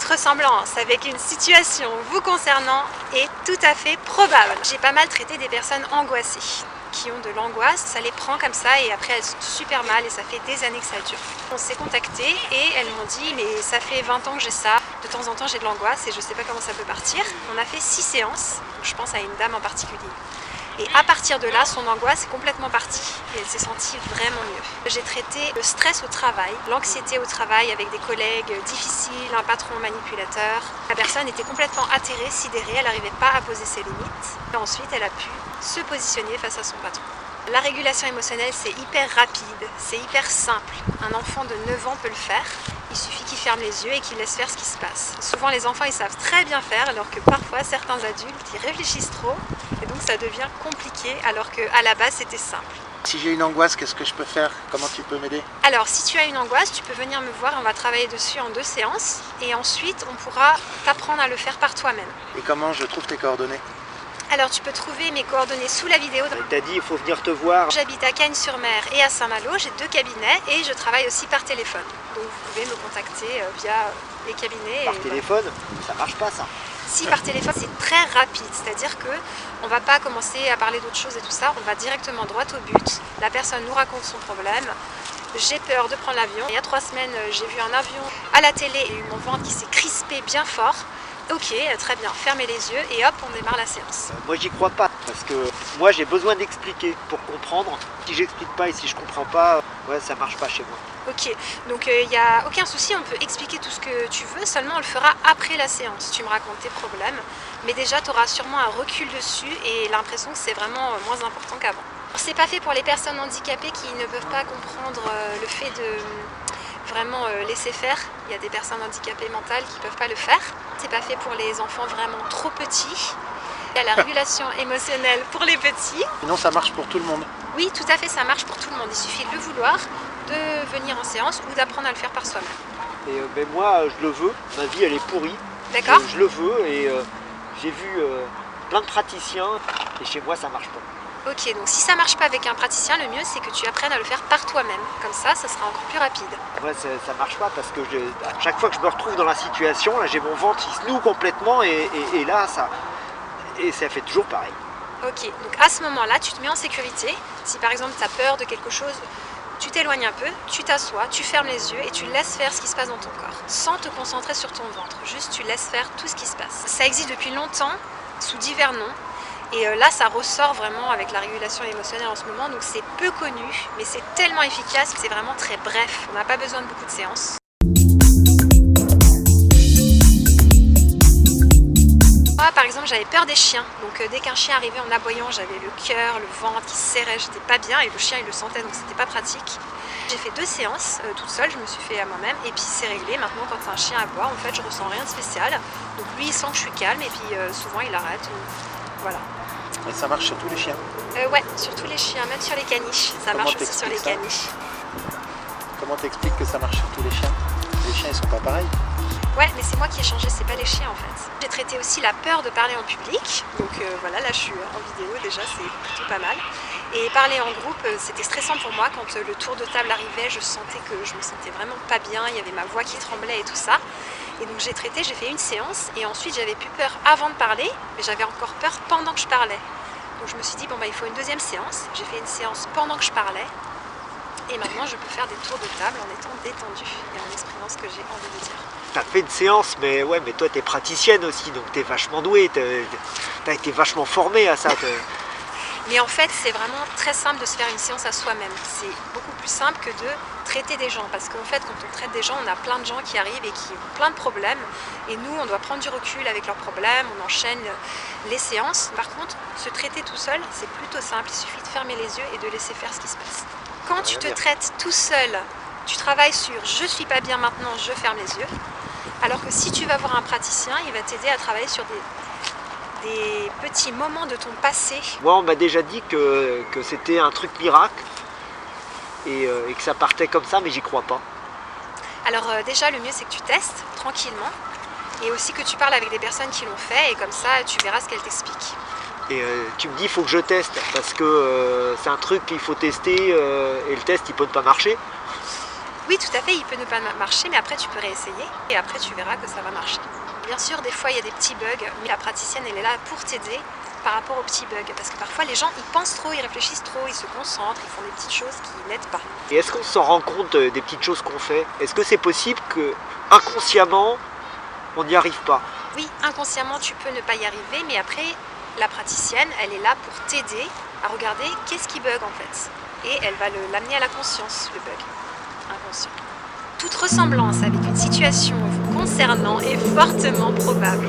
ressemblance avec une situation vous concernant est tout à fait probable. J'ai pas mal traité des personnes angoissées, qui ont de l'angoisse, ça les prend comme ça et après elles sont super mal et ça fait des années que ça dure. On s'est contacté et elles m'ont dit mais ça fait 20 ans que j'ai ça, de temps en temps j'ai de l'angoisse et je sais pas comment ça peut partir. On a fait 6 séances, donc je pense à une dame en particulier. Et à partir de là, son angoisse est complètement partie et elle s'est sentie vraiment mieux. J'ai traité le stress au travail, l'anxiété au travail avec des collègues difficiles, un patron manipulateur. La personne était complètement atterrée, sidérée, elle n'arrivait pas à poser ses limites. Et ensuite, elle a pu se positionner face à son patron. La régulation émotionnelle, c'est hyper rapide, c'est hyper simple. Un enfant de 9 ans peut le faire. Il suffit qu'il ferme les yeux et qu'il laisse faire ce qui se passe. Souvent les enfants ils savent très bien faire alors que parfois certains adultes ils réfléchissent trop et donc ça devient compliqué alors qu'à la base c'était simple. Si j'ai une angoisse, qu'est-ce que je peux faire? Comment tu peux m'aider? Alors si tu as une angoisse, tu peux venir me voir, on va travailler dessus en 2 séances et ensuite on pourra t'apprendre à le faire par toi-même. Et comment je trouve tes coordonnées? Alors tu peux trouver mes coordonnées sous la vidéo. T'as dit il faut venir te voir. J'habite à Cagnes-sur-Mer et à Saint-Malo, j'ai 2 cabinets et je travaille aussi par téléphone. Donc vous pouvez me contacter via les cabinets. Par téléphone, ça marche pas ça. Si par téléphone c'est très rapide, c'est-à-dire que on va pas commencer à parler d'autres choses et tout ça, on va directement droit au but. La personne nous raconte son problème. J'ai peur de prendre l'avion. Il y a 3 semaines, j'ai vu un avion à la télé et mon ventre qui s'est crispé bien fort. Ok, très bien, fermez les yeux et hop, on démarre la séance. Moi j'y crois pas, parce que moi j'ai besoin d'expliquer pour comprendre. Si j'explique pas et si je comprends pas, ouais, ça marche pas chez moi. Ok, donc il n'y a aucun souci, on peut expliquer tout ce que tu veux, seulement on le fera après la séance. Tu me racontes tes problèmes, mais déjà tu auras sûrement un recul dessus et l'impression que c'est vraiment moins important qu'avant. C'est pas fait pour les personnes handicapées qui ne peuvent pas comprendre le fait de vraiment laisser faire. Il y a des personnes handicapées mentales qui ne peuvent pas le faire. C'est pas fait pour les enfants vraiment trop petits. Il y a la régulation émotionnelle pour les petits. Sinon ça marche pour tout le monde. Oui, tout à fait, ça marche pour tout le monde. Il suffit de le vouloir, de venir en séance ou d'apprendre à le faire par soi-même. Et ben moi je le veux, ma vie elle est pourrie. D'accord. Je le veux et j'ai vu plein de praticiens et chez moi ça marche pas. Ok, donc si ça marche pas avec un praticien, le mieux c'est que tu apprennes à le faire par toi-même. Comme ça sera encore plus rapide. Ouais, ça marche pas parce que à chaque fois que je me retrouve dans la situation, là j'ai mon ventre qui se noue complètement et là ça fait toujours pareil. Ok, donc à ce moment-là, tu te mets en sécurité. Si par exemple tu as peur de quelque chose, tu t'éloignes un peu, tu t'assois, tu fermes les yeux et tu laisses faire ce qui se passe dans ton corps. Sans te concentrer sur ton ventre, juste tu laisses faire tout ce qui se passe. Ça existe depuis longtemps, sous divers noms. Et là, ça ressort vraiment avec la régulation émotionnelle en ce moment, donc c'est peu connu, mais c'est tellement efficace, c'est vraiment très bref, on n'a pas besoin de beaucoup de séances. Moi, par exemple, j'avais peur des chiens, donc dès qu'un chien arrivait en aboyant, j'avais le cœur, le ventre qui se serrait, j'étais pas bien, et le chien il le sentait, donc c'était pas pratique. J'ai fait 2 séances toute seule, je me suis fait à moi-même, et puis c'est réglé. Maintenant, quand un chien aboie, en fait, je ressens rien de spécial, donc lui il sent que je suis calme, et puis souvent il arrête, voilà. Et ça marche sur tous les chiens? Ouais, sur tous les chiens, même sur les caniches. Ça marche aussi sur les caniches. Comment t'expliques que ça marche sur tous les chiens? Les chiens ils sont pas pareils. Ouais, mais c'est moi qui ai changé, c'est pas les chiens en fait. J'ai traité aussi la peur de parler en public. Donc voilà, là je suis en vidéo déjà, c'est plutôt pas mal. Et parler en groupe, c'était stressant pour moi. Quand le tour de table arrivait, je sentais que je me sentais vraiment pas bien. Il y avait ma voix qui tremblait et tout ça. Et donc j'ai traité, j'ai fait une séance et ensuite j'avais plus peur avant de parler, mais j'avais encore peur pendant que je parlais. Donc je me suis dit, bon bah il faut une 2e séance. J'ai fait une séance pendant que je parlais. Et maintenant je peux faire des tours de table en étant détendue et en exprimant ce que j'ai envie de dire. T'as fait une séance, mais ouais, mais toi t'es praticienne aussi, donc t'es vachement douée, t'as été vachement formée à ça. Mais en fait, c'est vraiment très simple de se faire une séance à soi-même. C'est beaucoup plus simple que de traiter des gens. Parce qu'en fait, quand on traite des gens, on a plein de gens qui arrivent et qui ont plein de problèmes. Et nous, on doit prendre du recul avec leurs problèmes, on enchaîne les séances. Par contre, se traiter tout seul, c'est plutôt simple. Il suffit de fermer les yeux et de laisser faire ce qui se passe. Quand tu te traites tout seul, tu travailles sur « je suis pas bien maintenant, je ferme les yeux ». Alors que si tu vas voir un praticien, il va t'aider à travailler sur des petits moments de ton passé. Moi on m'a déjà dit que c'était un truc miracle et que ça partait comme ça, mais j'y crois pas. Alors déjà le mieux c'est que tu testes tranquillement et aussi que tu parles avec des personnes qui l'ont fait et comme ça tu verras ce qu'elles t'expliquent. Et tu me dis il faut que je teste parce que c'est un truc qu'il faut tester et le test il peut ne pas marcher. Oui, tout à fait, il peut ne pas marcher, mais après tu peux réessayer et après tu verras que ça va marcher. Bien sûr, des fois il y a des petits bugs, mais la praticienne elle est là pour t'aider par rapport aux petits bugs. Parce que parfois les gens ils pensent trop, ils réfléchissent trop, ils se concentrent, ils font des petites choses qui n'aident pas. Et est-ce qu'on s'en rend compte des petites choses qu'on fait? Est-ce que c'est possible que inconsciemment on n'y arrive pas? Oui, inconsciemment tu peux ne pas y arriver, mais après la praticienne elle est là pour t'aider à regarder qu'est-ce qui bug en fait. Et elle va l'amener à la conscience, le bug inconscient. Toute ressemblance avec une situation vous concernant est fortement probable.